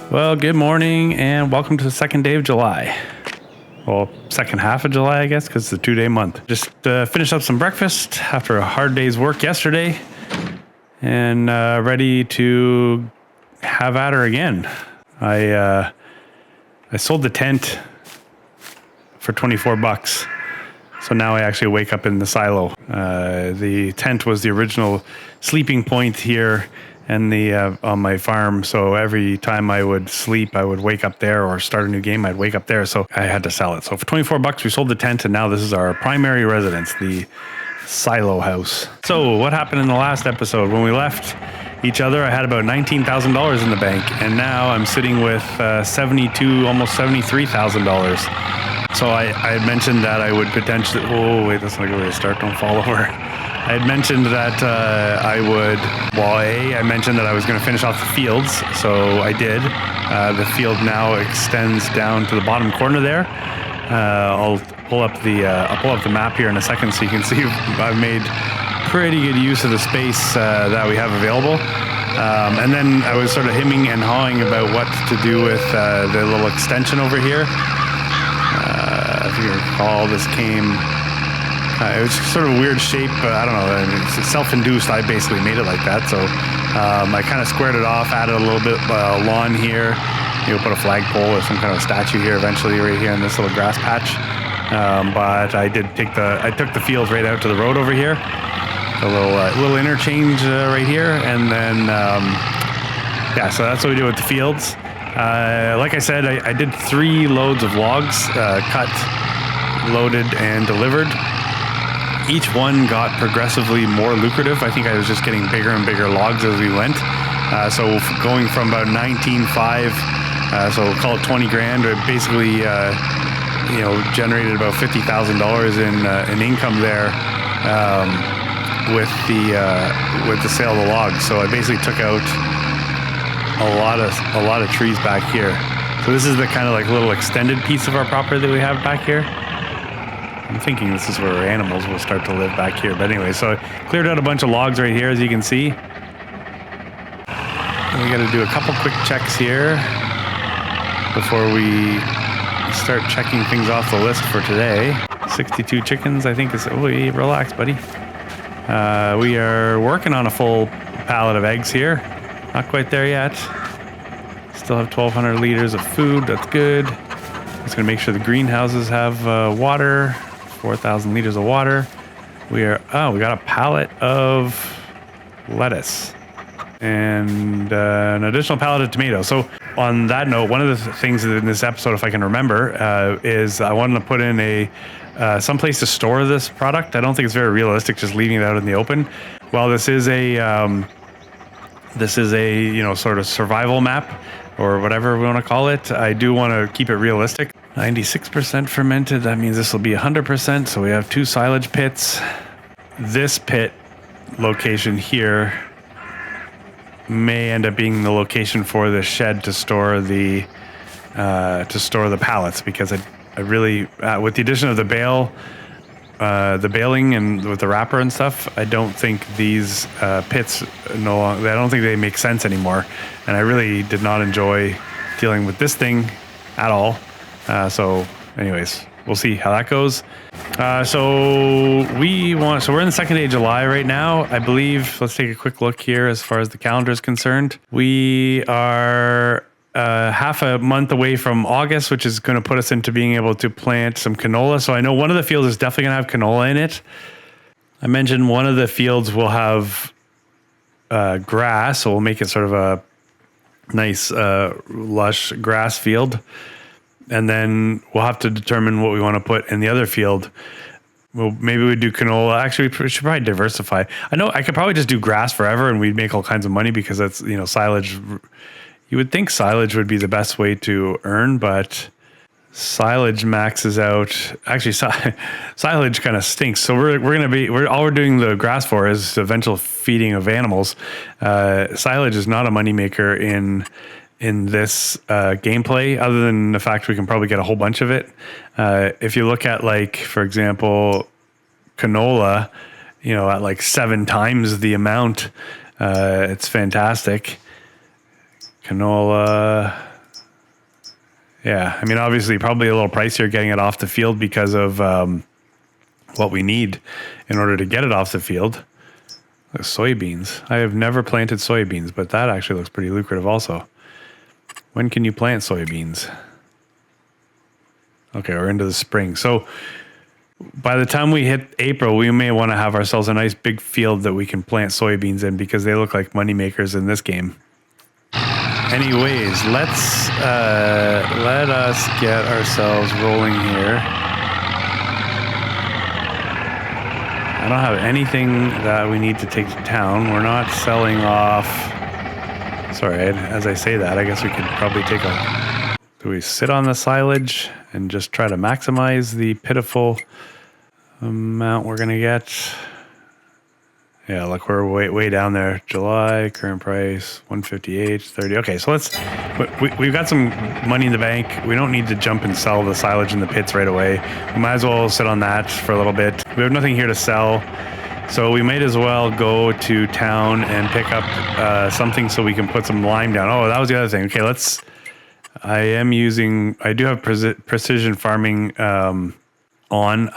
Well, good morning and welcome to the second day of July. Well, second half of July, I guess, because it's a 2-day month. Just finished up some breakfast after a hard day's work yesterday and ready to have at her again. I sold the tent for $24. So now I actually wake up in the silo. The tent was the original sleeping point here and on my farm. So every time I would sleep, I would wake up there, or start a new game, I'd wake up there. So I had to sell it. So for $24, we sold the tent, and now this is our primary residence, the silo house. So what happened in the last episode? When we left each other, I had about $19,000 in the bank, and now I'm sitting with almost $73,000. So I had mentioned that I would potentially, oh wait, that's not a good way to start, don't fall over. I had mentioned that I mentioned that I was going to finish off the fields, so I did. The field now extends down to the bottom corner there. I'll pull up the map here in a second so you can see I've made pretty good use of the space that we have available. And then I was sort of hemming and hawing about what to do with the little extension over here. If you recall, this came... it was sort of a weird shape. I don't know. It's self-induced. I basically made it like that. So I kind of squared it off, added a little bit lawn here. You'll put a flagpole or some kind of statue here eventually, right here in this little grass patch. But I took the field right out to the road over here. A little interchange right here, and then so that's what we do with the fields. Like I said, I did 3 loads of logs, cut, loaded, and delivered. Each one got progressively more lucrative. I think I was just getting bigger and bigger logs as we went. So going from about 19.5, so call it 20 grand, it basically generated about $50,000 in income there with the sale of the logs. So I basically took out a lot of trees back here. So this is the kind of like little extended piece of our property that we have back here. I'm thinking this is where our animals will start to live back here. But anyway, so I cleared out a bunch of logs right here, as you can see. And we got to do a couple quick checks here before we start checking things off the list for today. 62 chickens, I think is... Oh, relax, buddy. We are working on a full pallet of eggs here. Not quite there yet. Still have 1,200 liters of food. That's good. Just going to make sure the greenhouses have water. 4,000 liters of water. We got a pallet of lettuce and an additional pallet of tomatoes. So on that note, one of the things in this episode, if I can remember, is I wanted to put in some place to store this product. I don't think it's very realistic just leaving it out in the open. Well, this is a sort of survival map, or whatever we want to call it. I do want to keep it realistic. 96% fermented, that means this will be 100%. So we have 2 silage pits. This pit location here may end up being the location for the shed to store the pallets, because I really, with the addition of the baling and with the wrapper and stuff, I don't think these pits I don't think they make sense anymore. And I really did not enjoy dealing with this thing at all. So anyways, we'll see how that goes. So we're in the second day of July right now, I believe. Let's take a quick look here as far as the calendar is concerned. We are half a month away from August, which is going to put us into being able to plant some canola. So I know one of the fields is definitely going to have canola in it. I mentioned one of the fields will have grass, so we'll make it sort of a nice lush grass field. And then we'll have to determine what we want to put in the other field. Well, maybe we do canola. Actually, we should probably diversify. I know I could probably just do grass forever and we'd make all kinds of money, because that's, silage. You would think silage would be the best way to earn, but silage maxes out. Actually, silage kind of stinks. So all we're doing the grass for is the eventual feeding of animals. Silage is not a moneymaker in this gameplay, other than the fact we can probably get a whole bunch of it. If you look at, like, for example, canola, at like 7 times the amount, it's fantastic. Canola, Yeah, I mean, obviously, probably a little pricier getting it off the field because of what we need in order to get it off the field. Soybeans. I have never planted soybeans, but that actually looks pretty lucrative also. When can you plant soybeans? Okay, we're into the spring. So by the time we hit April, we may want to have ourselves a nice big field that we can plant soybeans in because they look like money makers in this game. Anyways, let us get ourselves rolling here. I don't have anything that we need to take to town. We're not selling off. Sorry, as I say that, I guess we could probably take a... Do we sit on the silage and just try to maximize the pitiful amount we're going to get? Yeah, look, we're way down there. July, current price, 158.30. Okay, so we've got some money in the bank. We don't need to jump and sell the silage in the pits right away. We might as well sit on that for a little bit. We have nothing here to sell, so we might as well go to town and pick up something so we can put some lime down. Oh, that was the other thing. Okay, I do have precision farming on.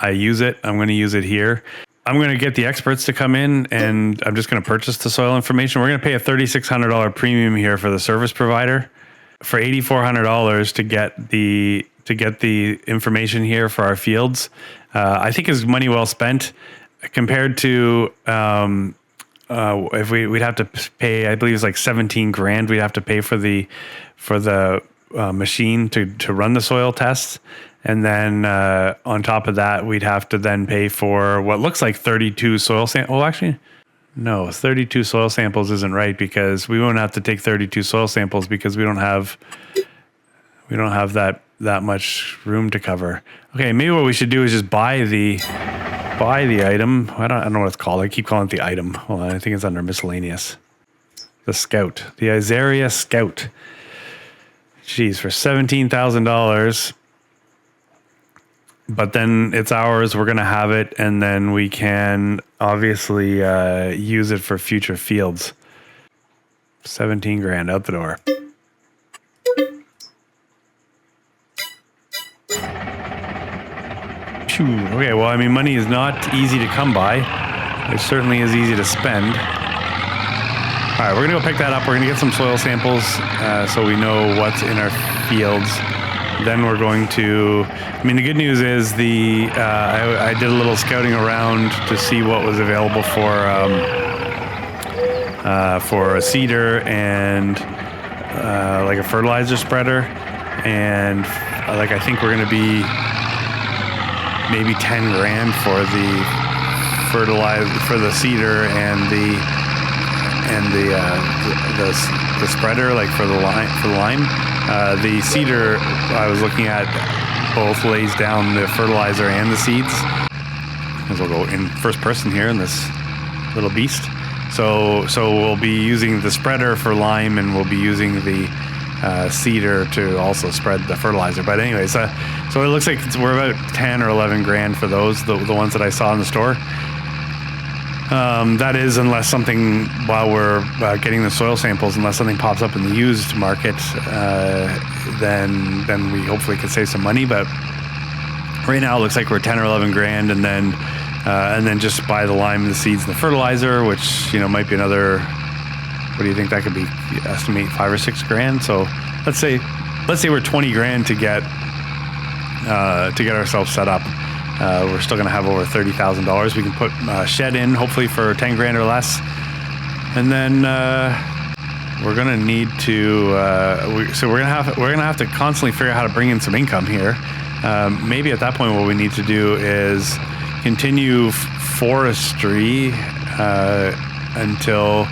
I use it. I'm going to use it here. I'm going to get the experts to come in, and I'm just going to purchase the soil information. We're going to pay a $3,600 premium here for the service provider for $8,400 to get the information here for our fields. I think is money well spent compared to if we'd have to pay. I believe it's like 17 grand. We'd have to pay for the machine to run the soil tests. And then on top of that, we'd have to then pay for what looks like 32 soil samples. Well, actually, no, 32 soil samples isn't right because we won't have to take 32 soil samples because we don't have that much room to cover. Okay, maybe what we should do is just buy the item. I don't know what it's called. I keep calling it the item. Well, I think it's under miscellaneous. The Scout, the Azaria Scout. Jeez, for $17,000. But then it's ours, we're going to have it, and then we can obviously use it for future fields. 17 grand out the door. Phew. Okay, well, I mean, money is not easy to come by. It certainly is easy to spend. All right, we're going to go pick that up. We're going to get some soil samples so we know what's in our fields. Then we're going to, I mean, the good news is I did a little scouting around to see what was available for a seeder and like a fertilizer spreader. And I think we're going to be maybe 10 grand for the fertilizer, for the seeder and the spreader, like for the lime. The seeder I was looking at both lays down the fertilizer and the seeds. As we'll go in first person here in this little beast. So we'll be using the spreader for lime, and we'll be using the seeder to also spread the fertilizer. But anyways, so it looks like we're about 10 or 11 grand for those, the ones that I saw in the store. That is, unless something, while we're getting the soil samples, unless something pops up in the used market, then we hopefully can save some money. But right now it looks like we're 10 or 11 grand, and then just buy the lime, the seeds, and the fertilizer, which might be another. What do you think that could be? You estimate 5 or 6 grand. So let's say we're 20 grand to get ourselves set up. We're still going to have over $30,000. We can put a shed in, hopefully for 10 grand or less. And then we're going to need to. We're going to have to constantly figure out how to bring in some income here. Maybe at that point, what we need to do is continue forestry until,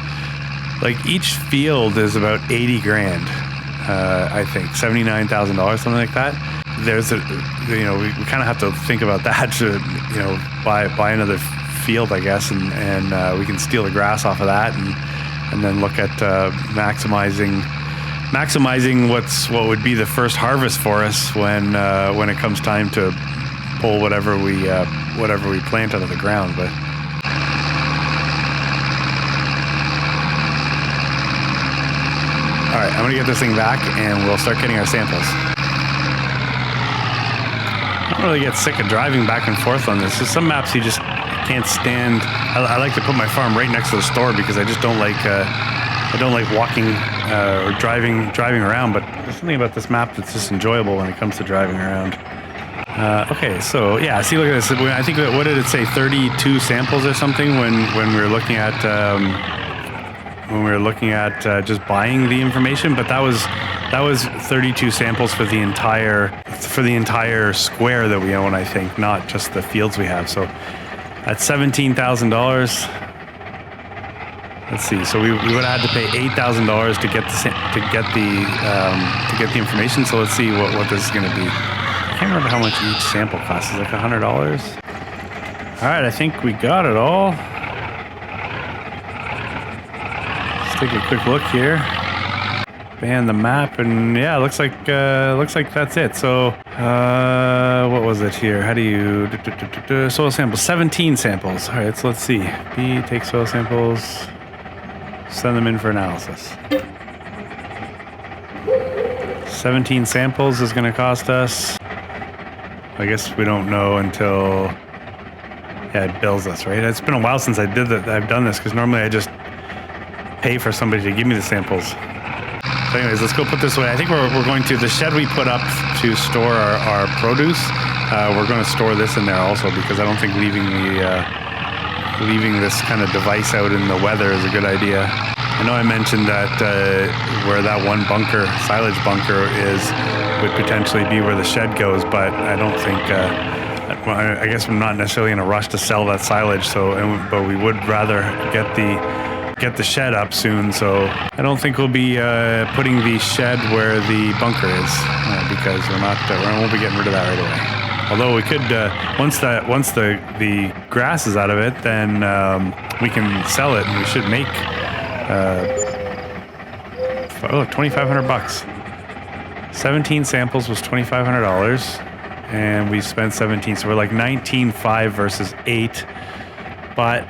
like, each field is about 80 grand. I think $79,000, something like that. There's we kind of have to think about that to, buy another field, I guess, and we can steal the grass off of that, and then look at maximizing what would be the first harvest for us when it comes time to pull whatever we plant out of the ground. But all right, I'm gonna get this thing back, and we'll start getting our samples. don't really get sick of driving back and forth on this. There's some maps you just can't stand. I like to put my farm right next to the store because I just don't like walking or driving around. But there's something about this map that's just enjoyable when it comes to driving around. Okay, so yeah, see, look at this. I think what did it say? 32 samples or something when we were looking at just buying the information, but that was 32 samples for the entire square that we own, I think, not just the fields we have. So at $17,000. Let's see. So we would have had to pay $8,000 to get the information. So let's see what this is going to be. I can't remember how much each sample costs. It's like $100. All right, I think we got it all. Let's take a quick look here. Ban the map, and yeah, looks like that's it. So what was it here? How do you soil samples? 17 samples. All right, so let's see. B, take soil samples, send them in for analysis. 17 samples is going to cost us. I guess we don't know until it bills us, right? It's been a while since I've done this, because normally I just pay for somebody to give me the samples. So anyways, let's go put this away. I think we're going to, the shed we put up to store our produce, we're going to store this in there also, because I don't think leaving this kind of device out in the weather is a good idea. I know I mentioned that where that one silage bunker would potentially be where the shed goes, but I don't think, I guess I'm not necessarily in a rush to sell that silage, but we would rather get the shed up soon, so I don't think we'll be putting the shed where the bunker is, because we won't be getting rid of that right away. Although we could, once the grass is out of it, then we can sell it, and we should make $2,500. 17 samples was $2,500, and we spent 17, so we're like 19.5 versus 8, but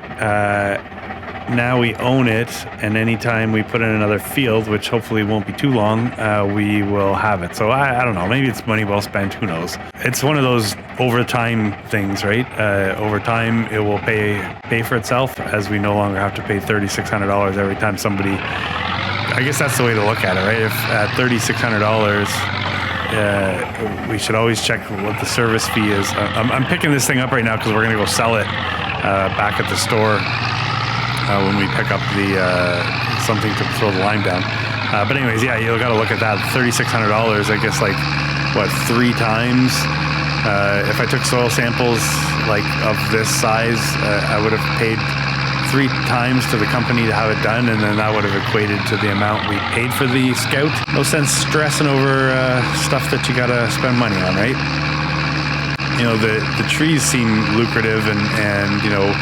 now we own it, and anytime we put in another field, which hopefully won't be too long, we will have it. So I don't know, maybe it's money well spent, who knows. It's one of those over time things, right? Over time it will pay for itself, as we no longer have to pay $3,600 every time somebody, I guess that's the way to look at it, right? If at $3,600, we should always check what the service fee is. I'm picking this thing up right now because we're going to go sell it back at the store when we pick up something to throw the lime down. But anyways, yeah, you got to look at that. $3,600, I guess, like, what, 3 times? If I took soil samples like of this size, I would have paid 3 times to the company to have it done, and then that would have equated to the amount we paid for the scout. No sense stressing over stuff that you got to spend money on, right? You know, the trees seem lucrative, and you know,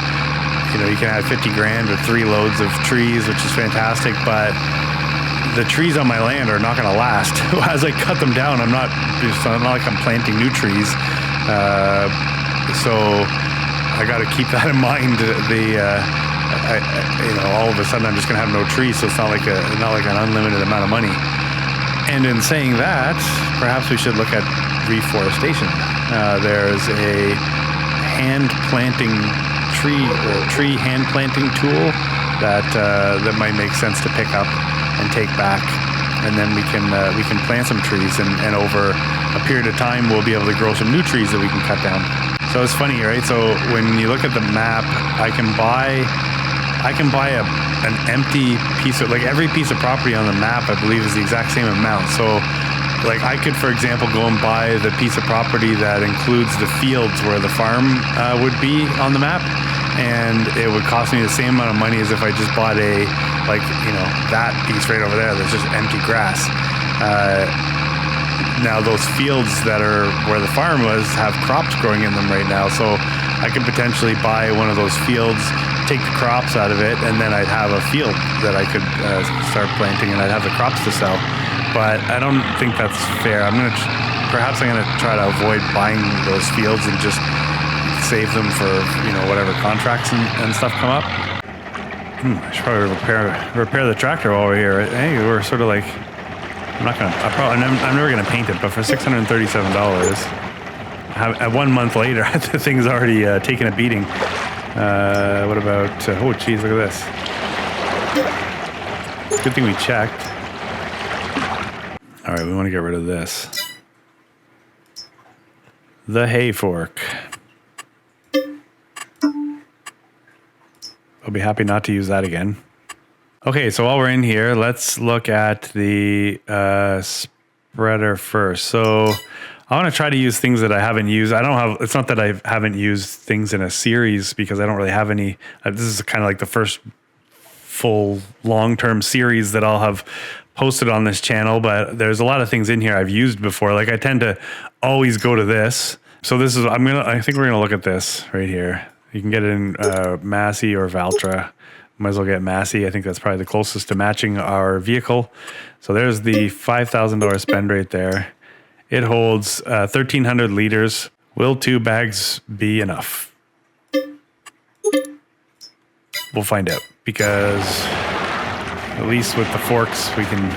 you can add 50 grand with 3 loads of trees, which is fantastic, but the trees on my land are not going to last. As I cut them down, it's not like I'm planting new trees. So I got to keep that in mind. All of a sudden I'm just going to have no trees, so it's not like an unlimited amount of money. And in saying that, perhaps we should look at reforestation. There's a tree hand planting tool that might make sense to pick up and take back, and then we can plant some trees, and over a period of time we'll be able to grow some new trees that we can cut down. So it's funny, right? So when you look at the map, I can buy an empty piece of, like, every piece of property on the map I believe is the exact same amount. So like I could, for example, go and buy the piece of property that includes the fields where the farm would be on the map, and it would cost me the same amount of money as if I just bought that piece right over there that's just empty grass. Now those fields that are where the farm was have crops growing in them right now, so I could potentially buy one of those fields, take the crops out of it, and then I'd have a field that I could start planting, and I'd have the crops to sell. But I don't think that's fair. Perhaps I'm gonna try to avoid buying those fields and just save them for whatever contracts and stuff come up. I should probably repair the tractor while we're here. Hey, we're sort of like, I'm never gonna paint it, but for $637, 1 month later, the thing's already taken a beating. What about, oh geez, look at this. Good thing we checked. All right, we want to get rid of this. The hay fork. I'll be happy not to use that again. Okay, so while we're in here, let's look at the spreader first. So I want to try to use things that I haven't used. It's not that I haven't used things in a series because I don't really have any. This is kind of like the first full long-term series that I'll have posted on this channel, but there's a lot of things in here I've used before. Like I tend to always go to this. So this is, I think we're going to look at this right here. You can get it in Massey or Valtra. Might as well get Massey. I think that's probably the closest to matching our vehicle. So there's the $5,000 spend right there. It holds 1,300 liters. Will 2 bags be enough? We'll find out, because at least with the forks, we can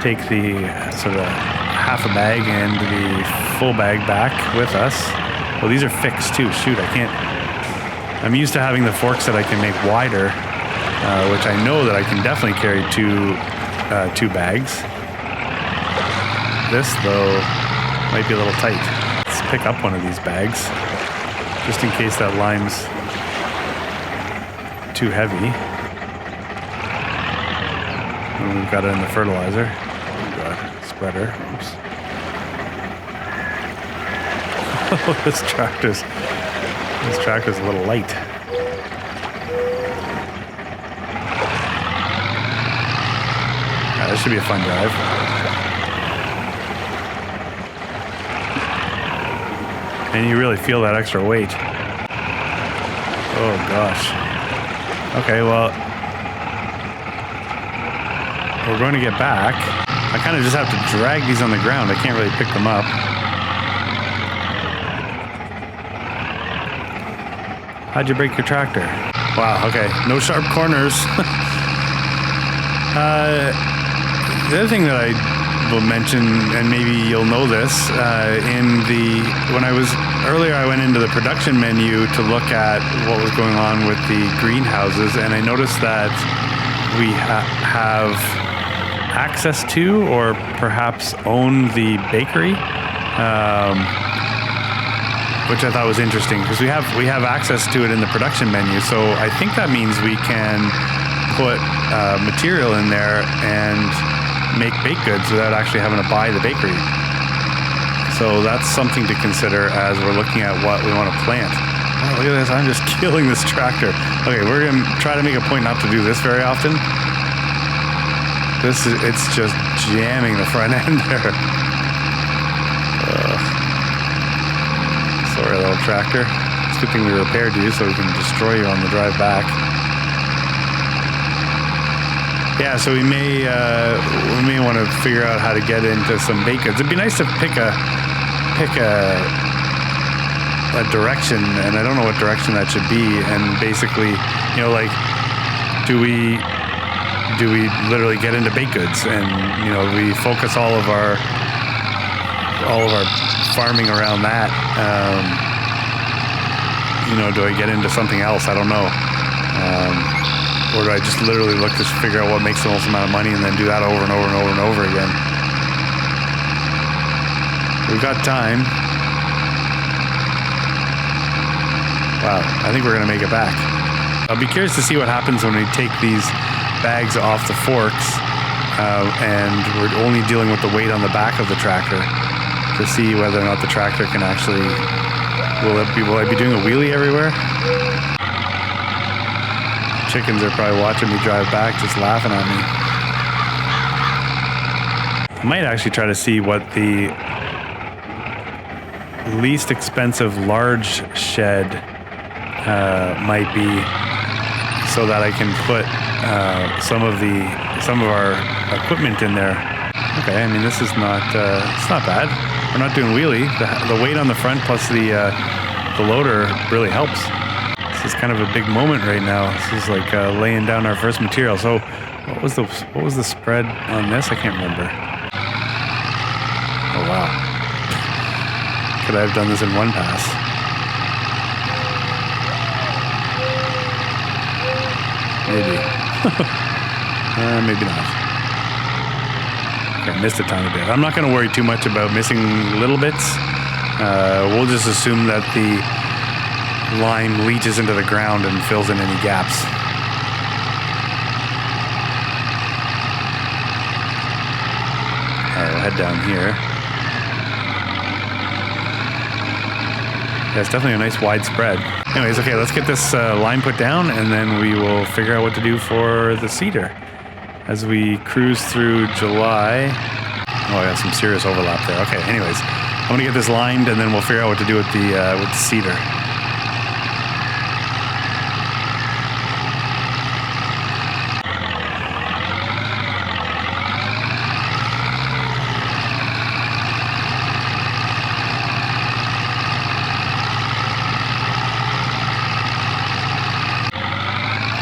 take the sort of half a bag and the full bag back with us. Well, these are fixed too. Shoot, I can't. I'm used to having the forks that I can make wider, which I know that I can definitely carry two bags. This, though, might be a little tight. Let's pick up one of these bags, just in case that lime's too heavy. And we've got it in the fertilizer. We've got spreader. Oops. Oh, this tractor's a little light. Yeah, this should be a fun drive. And you really feel that extra weight. Oh gosh. Okay, well, we're going to get back. I kind of just have to drag these on the ground. I can't really pick them up. How'd you break your tractor? Wow, okay. No sharp corners. The other thing that I will mention, and maybe you'll know this, when I was earlier, I went into the production menu to look at what was going on with the greenhouses, and I noticed that we have access to, or perhaps own, the bakery. Which I thought was interesting, because we have access to it in the production menu. So I think that means we can put material in there and make baked goods without actually having to buy the bakery. So that's something to consider as we're looking at what we want to plant. Oh, look at this, I'm just killing this tractor. Okay, we're going to try to make a point not to do this very often. It's just jamming the front end there. Sorry, little tractor. It's a good thing we repaired you so we can destroy you on the drive back. Yeah, so we may want to figure out how to get into some baked goods. It'd be nice to pick a direction, and I don't know what direction that should be. And basically, like, do we literally get into baked goods, and we focus all of our farming around that? Do I get into something else? I don't know. Or do I just literally look to figure out what makes the most amount of money and then do that over and over and over and over again? We've got time. Wow, I think we're going to make it back. I'll be curious to see what happens when we take these bags off the forks and we're only dealing with the weight on the back of the tractor, to see whether or not the tractor can actually, will I be doing a wheelie everywhere? Chickens are probably watching me drive back, just laughing at me. I might actually try to see what the least expensive large shed might be, so that I can put some of our equipment in there. Okay, I mean, this is not, it's not bad. We're not doing wheelie. The weight on the front plus the loader really helps. This is kind of a big moment right now. This is like laying down our first material. So what was the spread on this? I can't remember. Oh wow. Could I have done this in one pass? Maybe. Maybe not. Okay, I missed a tiny bit. I'm not going to worry too much about missing little bits. We'll just assume that the lime leaches into the ground and fills in any gaps. All right, we'll head down here. Yeah, it's definitely a nice wide spread. Anyways, okay, let's get this line put down, and then we will figure out what to do for the cedar. As we cruise through July. Oh, I got some serious overlap there. Okay, anyways, I'm gonna get this lined, and then we'll figure out what to do with the cedar.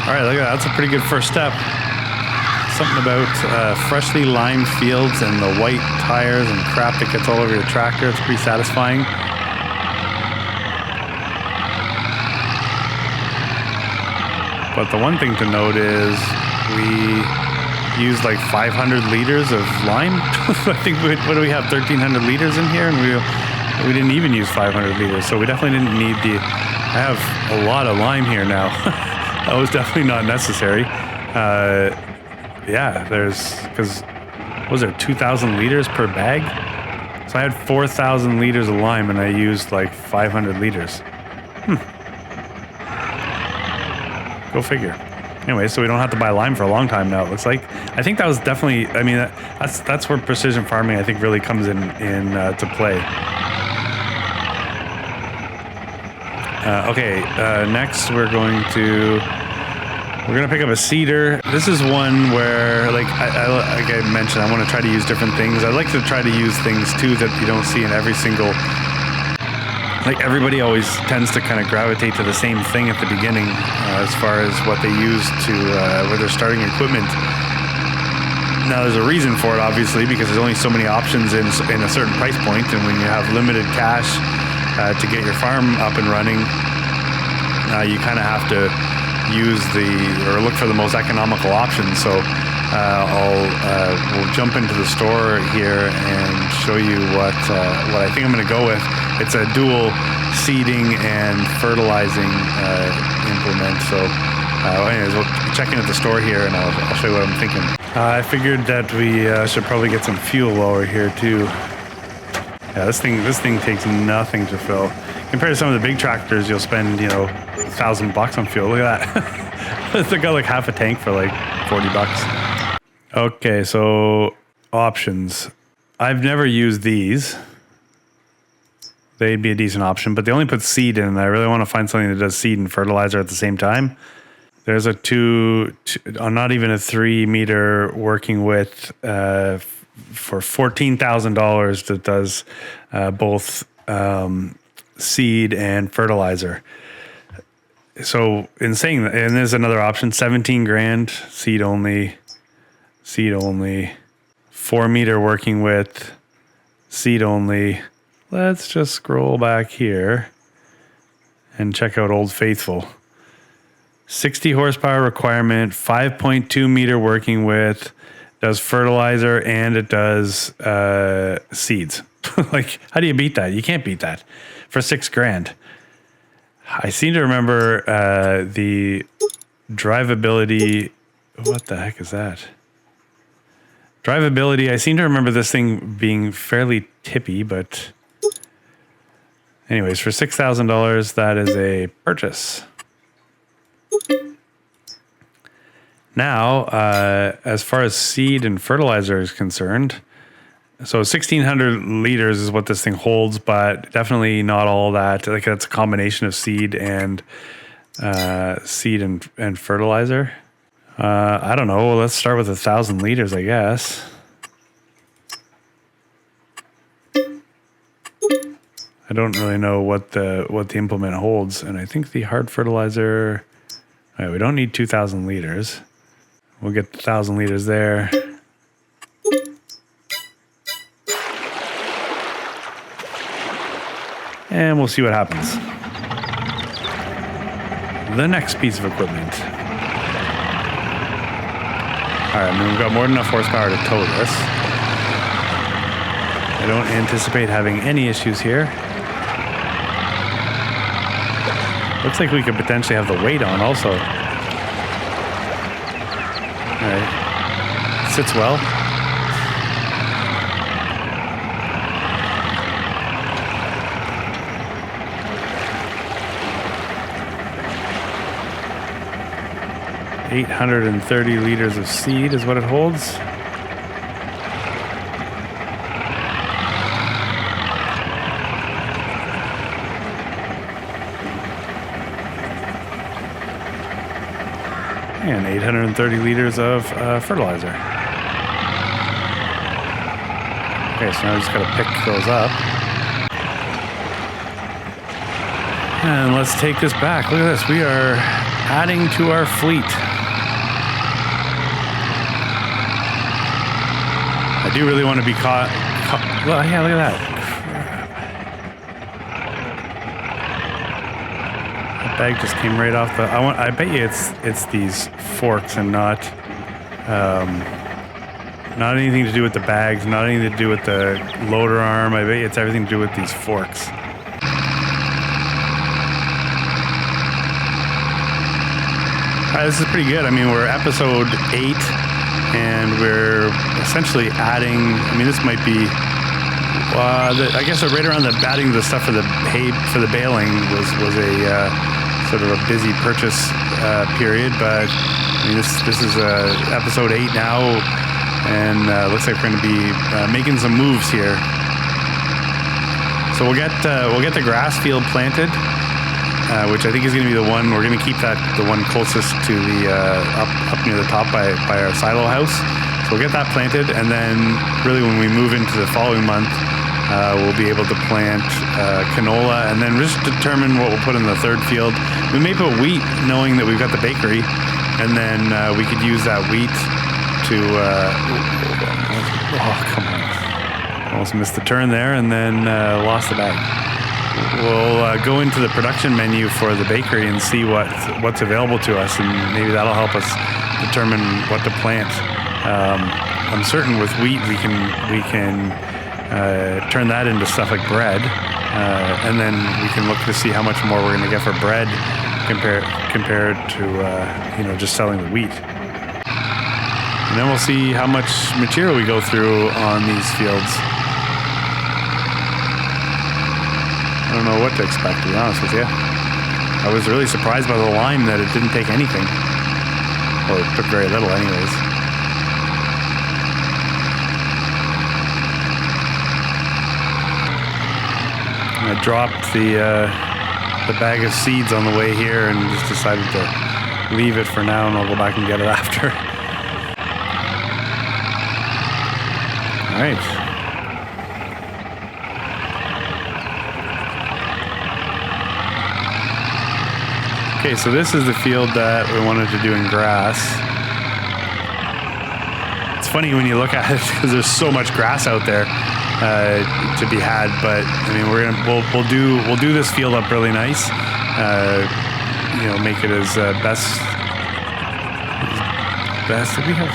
All right, look at that. That's a pretty good first step. Something about freshly limed fields and the white tires and crap that gets all over your tractor. It's pretty satisfying. But the one thing to note is we used like 500 liters of lime. I think, what do we have, 1,300 liters in here? And we didn't even use 500 liters. So we definitely didn't need I have a lot of lime here now. That was definitely not necessary. Yeah, because was there 2,000 liters per bag? So I had 4,000 liters of lime and I used like 500 liters. Go figure. Anyway, so we don't have to buy lime for a long time now, it looks like. I think that was definitely, I mean, that's where precision farming, I think, really comes in to play. Okay, next we're going to pick up a cedar. This is one where, like I mentioned, I want to try to use different things. I like to try to use things too that you don't see in every single. Like everybody always tends to kind of gravitate to the same thing at the beginning, as far as what they use to where they're starting equipment. Now there's a reason for it, obviously, because there's only so many options in a certain price point, and when you have limited cash to get your farm up and running, you kind of have to look for the most economical option. So we'll jump into the store here and show you what I think I'm going to go with. It's a dual seeding and fertilizing implement. So anyways, we'll check in at the store here and I'll show you what I'm thinking. I figured that we should probably get some fuel while we're here too. Yeah, this thing takes nothing to fill. Compared to some of the big tractors, you'll spend, $1,000 on fuel. Look at that. They got like half a tank for like $40. Okay, so options. I've never used these. They'd be a decent option, but they only put seed in, and I really want to find something that does seed and fertilizer at the same time. There's a not even a 3 meter working width for $14,000 that does both seed and fertilizer. So in saying that, and there's another option, 17 grand, seed only, 4 meter working width, seed only. Let's just scroll back here and check out Old Faithful. 60 horsepower requirement, 5.2 meter working width, does fertilizer, and it does seeds. Like, how do you beat that? You can't beat that for $6 grand. I seem to remember the drivability. What the heck is that? Drivability. I seem to remember this thing being fairly tippy, but anyways, for $6,000, that is a purchase. Now, as far as seed and fertilizer is concerned, so 1,600 liters is what this thing holds, but definitely not all that. Like, that's a combination of seed and fertilizer. I don't know. Let's start with 1,000 liters, I guess. I don't really know what the implement holds, and I think the hard fertilizer. All right, we don't need 2,000 liters. We'll get 1,000 liters there. and we'll see what happens. The next piece of equipment. All right, I mean, we've got more than enough horsepower to tow this. I don't anticipate having any issues here. Looks like we could potentially have the weight on also. All right, sits well. $830 liters of seed is what it holds. And 830 liters of fertilizer. Okay, so now we just gotta pick those up. And let's take this back. Look at this, we are adding to our fleet. I do really want to be caught. Well, yeah, look at that. That bag just came right off the. I bet you it's these forks and not anything to do with the bags, not anything to do with the loader arm. I bet you it's everything to do with these forks. This is pretty good. I mean, we're episode 8. And we're essentially adding, I mean, this might be, I guess right around the adding the stuff for the hay, for the baling was a sort of a busy purchase period. But I mean, this is episode 8 now, and looks like we're going to be making some moves here. So we'll get the grass field planted, which I think is going to be the one. We're going to keep that the one closest to the up near the top by our silo house. So we'll get that planted, and then really when we move into the following month, we'll be able to plant canola, and then just determine what we'll put in the third field. We may put wheat, knowing that we've got the bakery, and then we could use that wheat to. Oh, come on! Almost missed the turn there, and then lost the bag. We'll go into the production menu for the bakery and see what's available to us, and maybe that'll help us determine what to plant. I'm certain with wheat we can turn that into stuff like bread, and then we can look to see how much more we're going to get for bread compared to just selling the wheat. And then we'll see how much material we go through on these fields. I don't know what to expect, to be honest with you. I was really surprised by the lime that it didn't take anything. Well, it took very little anyways. I dropped the bag of seeds on the way here and just decided to leave it for now, and I'll go back and get it after. All right. Okay, so this is the field that we wanted to do in grass. It's funny when you look at it because there's so much grass out there to be had. But I mean, we'll do this field up really nice. Make it as best. Did we have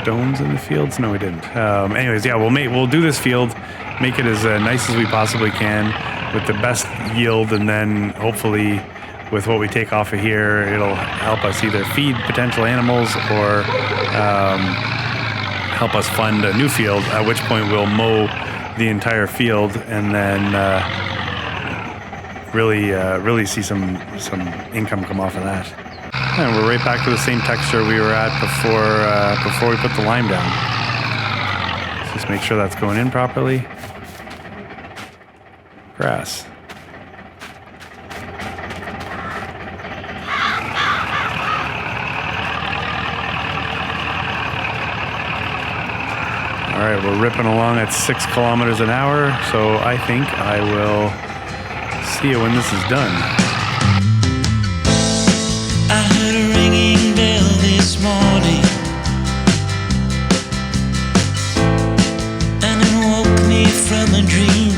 stones in the fields? No, we didn't. Anyways, yeah, we'll do this field, make it as nice as we possibly can with the best yield, and then hopefully, with what we take off of here, it'll help us either feed potential animals or help us fund a new field, at which point we'll mow the entire field and then really see some income come off of that. And we're right back to the same texture we were at before we put the lime down. Let's just make sure that's going in properly. Grass. All right, we're ripping along at 6 kilometers an hour, so I think I will see you when this is done. I heard a ringing bell this morning, and it woke me from a dream.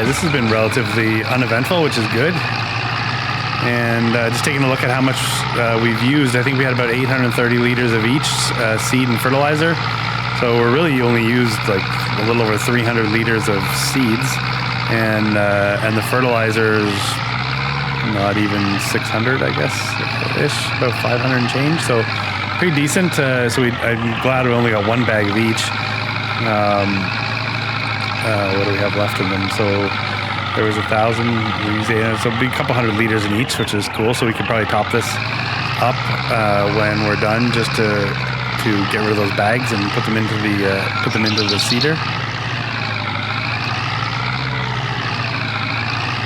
this has been relatively uneventful, which is good. And just taking a look at how much we've used, I think we had about 830 liters of each seed and fertilizer. So we're really only used like a little over 300 liters of seeds, and the fertilizer's not even 600, I guess, ish, about 500 and change. So pretty decent. I'm glad we only got one bag of each. What do we have left in them? So there was 1,000. So it'll be a couple hundred liters in each, which is cool. So we could probably top this up when we're done, just to get rid of those bags and put them into the seeder.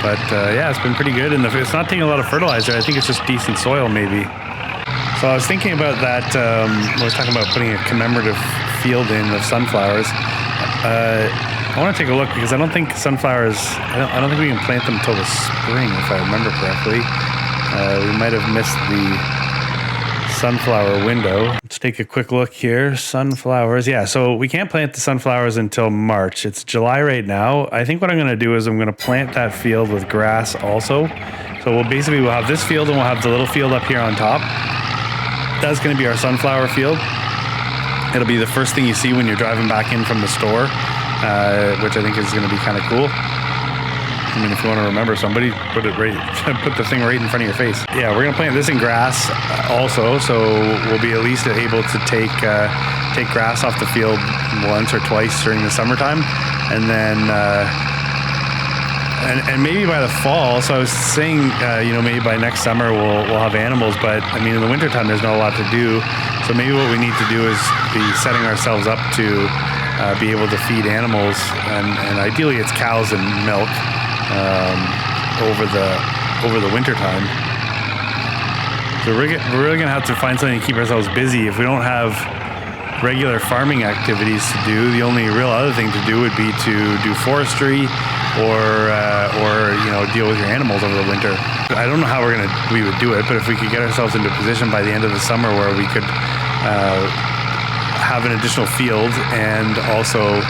But yeah, it's been pretty good, and it's not taking a lot of fertilizer. I think it's just decent soil, maybe. So I was thinking about that. I was talking about putting a commemorative field in of sunflowers. I want to take a look, because I don't think sunflowers. I don't think we can plant them until the spring, if I remember correctly. We might have missed the sunflower window. Let's take a quick look here. Sunflowers. Yeah, so we can't plant the sunflowers until March. It's July right now. I think what I'm going to do is I'm going to plant that field with grass also. So we'll have this field, and we'll have the little field up here on top. That's going to be our sunflower field. It'll be the first thing you see when you're driving back in from the store, which I think is going to be kind of cool. I mean, if you want to remember somebody, put the thing right in front of your face. Yeah, we're gonna plant this in grass also, so we'll be at least able to take grass off the field once or twice during the summertime, and then and maybe by the fall. So I was saying, maybe by next summer we'll have animals, but I mean, in the wintertime there's not a lot to do. So maybe what we need to do is be setting ourselves up to be able to feed animals, and ideally it's cows and milk. Over the winter time. So we're really gonna have to find something to keep ourselves busy. If we don't have regular farming activities to do, the only real other thing to do would be to do forestry or deal with your animals over the winter. I don't know how we would do it, but if we could get ourselves into a position by the end of the summer where we could have an additional field and also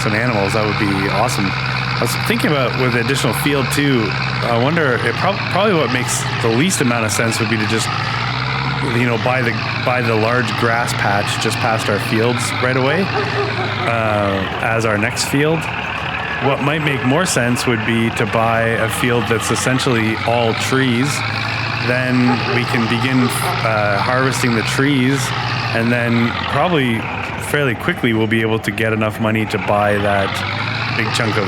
some animals, that would be awesome. I was thinking about with the additional field too. I wonder, probably what makes the least amount of sense would be to just, buy the large grass patch just past our fields right away as our next field. What might make more sense would be to buy a field that's essentially all trees. Then we can begin harvesting the trees, and then probably fairly quickly we'll be able to get enough money to buy that big chunk of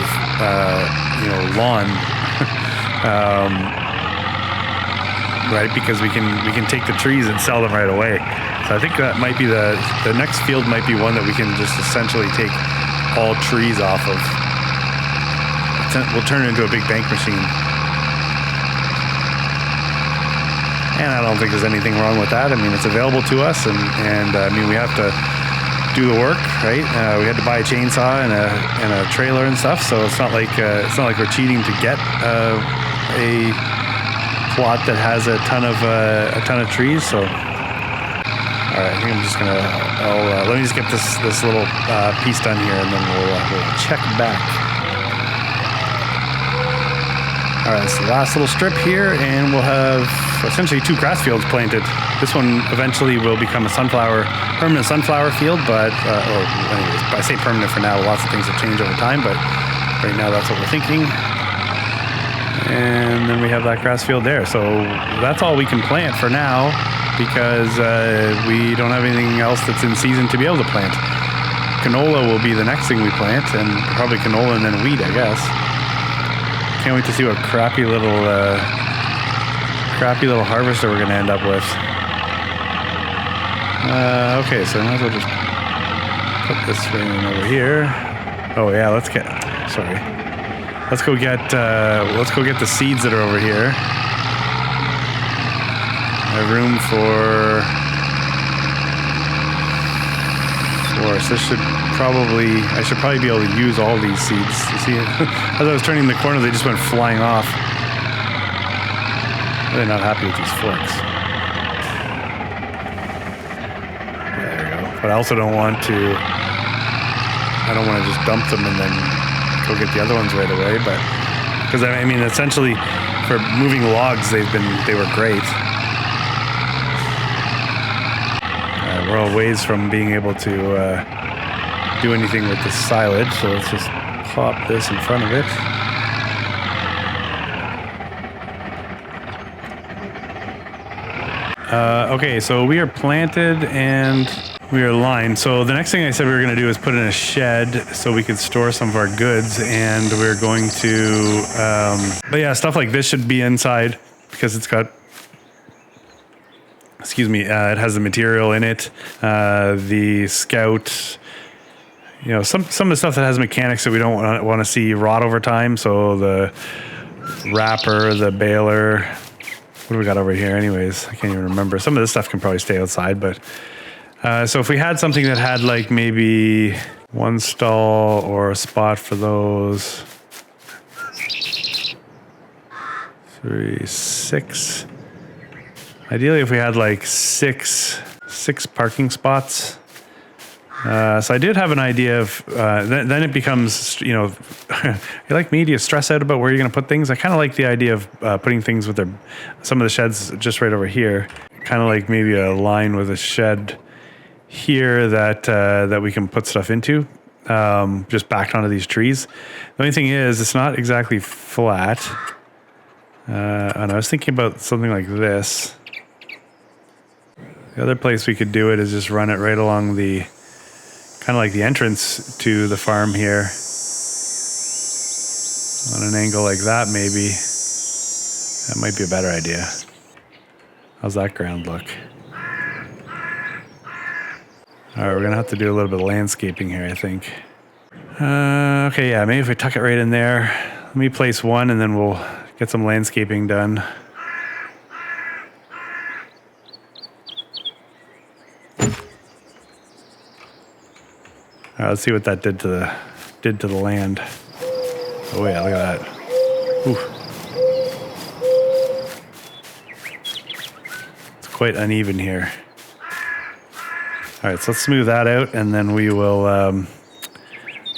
lawn, right? Because we can take the trees and sell them right away. So I think that might be the next field might be one that we can just essentially take all trees off of. We'll turn it into a big bank machine. And I don't think there's anything wrong with that. I mean, it's available to us, and I mean, we have to do the work, right? We had to buy a chainsaw and a trailer and stuff, so it's not like we're cheating to get a plot that has a ton of trees. So, all right, I think I'm just gonna. Let me just get this little piece done here, and then we'll check back. All right, it's the last little strip here, and we'll have essentially 2 grass fields planted. This one eventually will become a permanent sunflower field, but, anyways, I say permanent for now. Lots of things have changed over time, but right now that's what we're thinking. And then we have that grass field there. So that's all we can plant for now, because we don't have anything else that's in season to be able to plant. Canola will be the next thing we plant, and probably canola and then wheat, I guess. Can't wait to see what crappy little harvester we're gonna end up with. Okay, so I might as well just put this thing over here. Oh yeah, let's go get the seeds that are over here. I have room for so I should probably be able to use all these seeds. You see, as I was turning the corner, they just went flying off. Really not happy with these forks. There we go. But I also don't want to just dump them and then go get the other ones right away. But Because I mean, essentially, for moving logs, they were great. We're a ways from being able to do anything with the silage, so let's just pop this in front of it. Okay, so we are planted and we are lined. So the next thing I said we were going to do is put in a shed so we could store some of our goods, and we're going to, but yeah, stuff like this should be inside because it's got, excuse me, it has the material in it, the Scout, you know, some of the stuff that has mechanics that we don't want to see rot over time. So the wrapper, the baler. What do we got over here anyways? I can't even remember. Some of this stuff can probably stay outside, but so if we had something that had like maybe one stall or a spot for those, 3, 6. Ideally, if we had like six parking spots. So I did have an idea of, then it becomes, you know, you like me, do you stress out about where you're going to put things? I kind of like the idea of putting things with some of the sheds just right over here. Kind of like maybe a line with a shed here that we can put stuff into, just backed onto these trees. The only thing is, it's not exactly flat. And I was thinking about something like this. The other place we could do it is just run it right along the, kind of like the entrance to the farm here. On an angle like that, maybe. That might be a better idea. How's that ground look? All right, we're gonna have to do a little bit of landscaping here, I think. Okay, yeah, maybe if we tuck it right in there. Let me place one and then we'll get some landscaping done. All right, let's see what that did to the land. Oh yeah, look at that. Ooh. It's quite uneven here. All right, so let's smooth that out, and then we will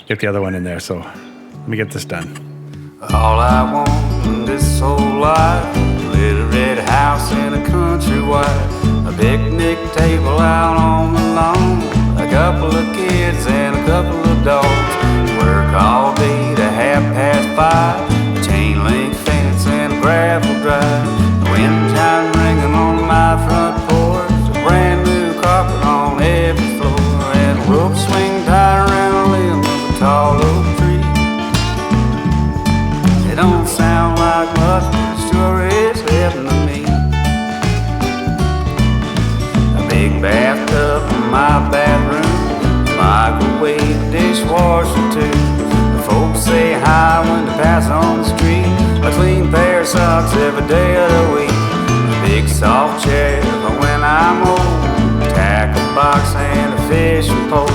get the other one in there. So let me get this done. All I want in this whole life, a little red house in a country wife, a picnic table out on the lawn, a couple of kids and a couple of dogs. Work all day to 5:30, a chain link fence and a gravel drive. The wind chime ringing on my front porch, a brand new carpet on every floor, and a rope swing tied around a limb of a tall oak tree. It don't sound like much, but it sure is heaven to me. A big bathtub in my bathroom, microwave, dishwasher too. The folks say hi when they pass on the street. A clean pair of socks every day of the week. A big soft chair for when I'm old. Tackle box and a fishing pole.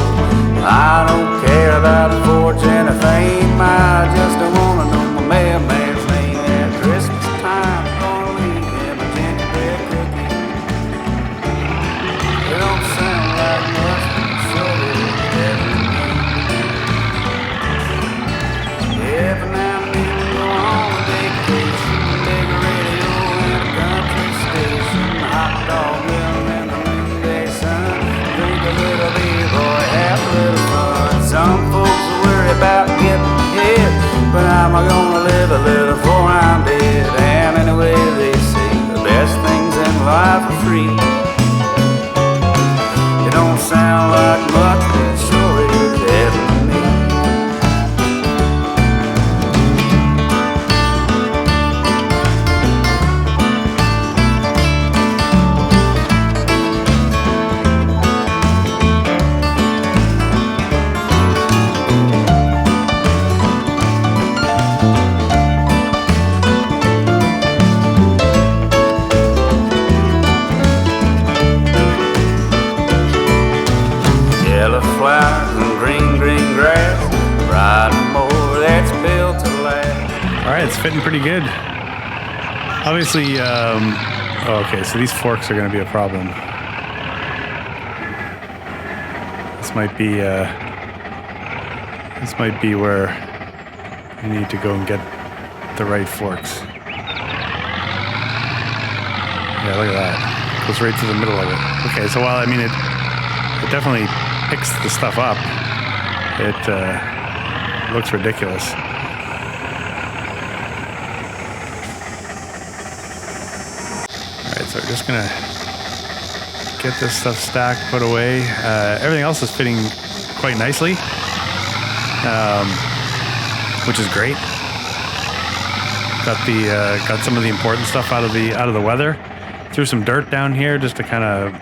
I don't care about a fortune or fame. I just don't wanna know my mailman's name. At Christmas time, I'm gonna leave him a gingerbread cookie. It don't sound like much, but it sure is heaven to me. Every now and then we go on a vacation, big radio and a country station, hot dog grill in the noonday sun, drink a little beer, boy, have a little fun. Some folks worry about getting hit, but I'm gonna live a little before I'm dead. And anyway, they say the best things in life are free. It don't sound like much, but it sure is heaven to me. Yellow flowers and green grass, riding more that's built to last. All right, it's fitting pretty good. Obviously, okay, so these forks are going to be a problem. This might be where you need to go and get the right forks. Yeah, look at that. Goes right to the middle of it. Okay, so while I mean it definitely picks the stuff up, it looks ridiculous. All right, so we're just gonna get this stuff stacked, put away. Everything else is fitting quite nicely, which is great. Got some of the important stuff out of the weather. Threw some dirt down here just to kind of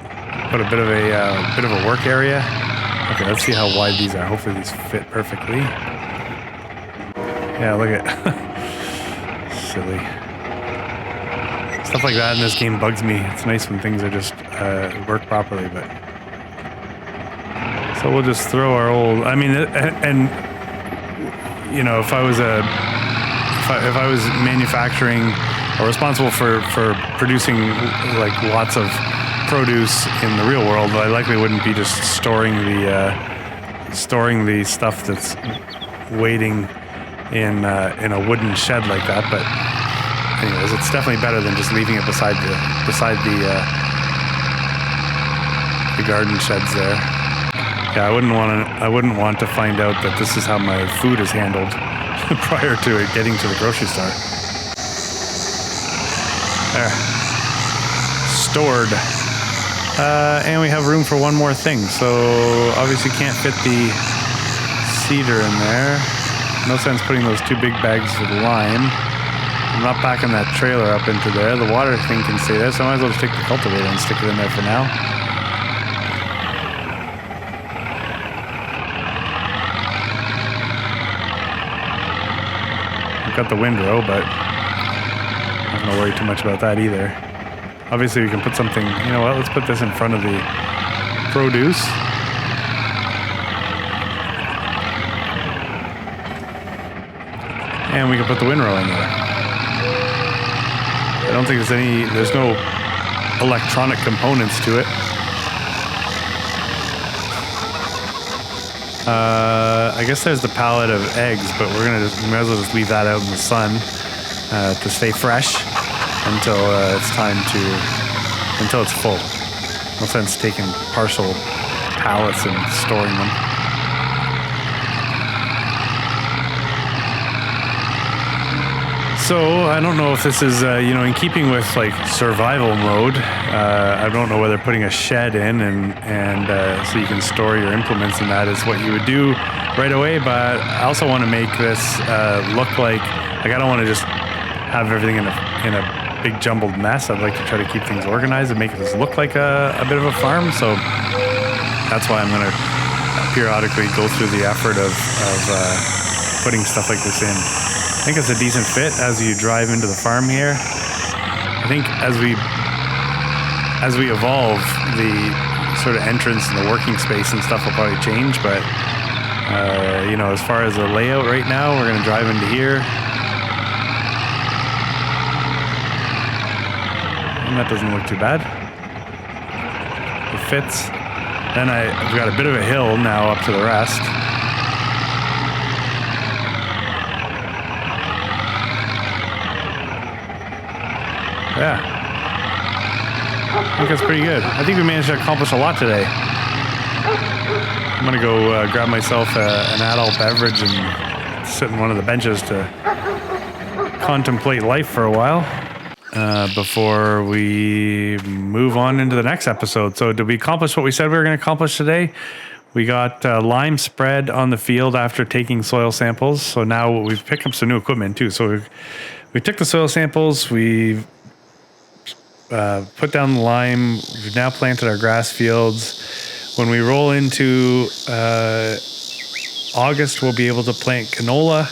put a bit of a work area. Okay, let's see how wide these are. Hopefully these fit perfectly. Yeah, look at silly stuff like that in this game bugs me. It's nice when things are just work properly, but so we'll just throw our old. I mean, and you know, if I was manufacturing or responsible for producing like lots of produce in the real world, I likely wouldn't be just storing the stuff that's waiting in a wooden shed like that. But anyways, it's definitely better than just leaving it beside the garden sheds there. Yeah, I wouldn't want to find out that this is how my food is handled prior to it getting to the grocery store. There. Stored. And we have room for one more thing. So obviously can't fit the cedar in there. No sense putting those 2 big bags of lime. I'm not backing that trailer up into there. The water thing can stay there, so I might as well just take the cultivator and stick it in there for now. I've got the windrow, but I'm not going to worry too much about that either. Obviously, we can put something, you know what, let's put this in front of the produce. And we can put the windrow in there. I don't think there's no electronic components to it. I guess there's the pallet of eggs, but we might as well just leave that out in the sun to stay fresh until until it's full. No sense taking partial pallets and storing them. So I don't know if this is in keeping with like survival mode. I don't know whether putting a shed in and so you can store your implements in that is what you would do right away. But I also want to make this look like I don't want to just have everything in a big jumbled mess. I'd like to try to keep things organized and make this look like a bit of a farm. So that's why I'm going to periodically go through the effort of putting stuff like this in. I think it's a decent fit as you drive into the farm here. I think as we evolve, the sort of entrance and the working space and stuff will probably change. But as far as the layout right now, we're going to drive into here. And that doesn't look too bad. It fits. Then I've got a bit of a hill now up to the rest. Yeah. I think that's pretty good. I think we managed to accomplish a lot today. I'm going to go grab myself an adult beverage and sit in one of the benches to contemplate life for a while. Before we move on into the next episode. So did we accomplish what we said we were going to accomplish today? We got lime spread on the field after taking soil samples. So now we've picked up some new equipment too. So we took the soil samples, we put down the lime, we've now planted our grass fields. When we roll into August, we'll be able to plant canola.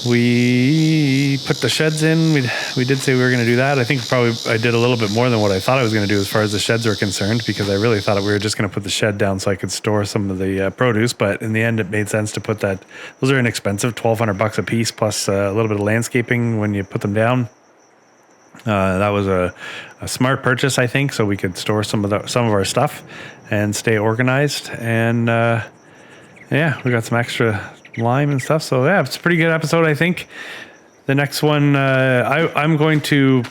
We put the sheds in. We did say we were going to do that. I think probably I did a little bit more than what I thought I was going to do as far as the sheds were concerned, because I really thought we were just going to put the shed down so I could store some of the produce. But in the end, it made sense to put that. Those are inexpensive, $1,200 a piece, plus a little bit of landscaping when you put them down. That was a smart purchase, I think, so we could store some of our stuff and stay organized. And we got some extra lime and stuff. So yeah, it's a pretty good episode, I think. the next one, I'm going to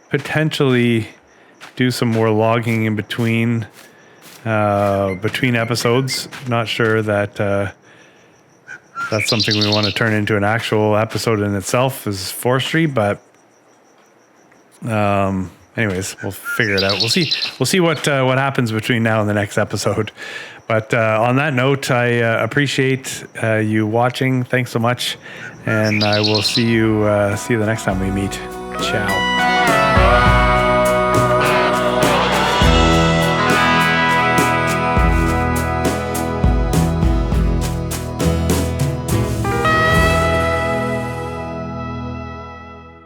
potentially do some more logging in between episodes. Not sure that that's something we want to turn into an actual episode in itself as forestry, but anyways, we'll figure it out. We'll see what happens between now and the next episode. But on that note, I appreciate you watching. Thanks so much, and I will see you the next time we meet. Ciao.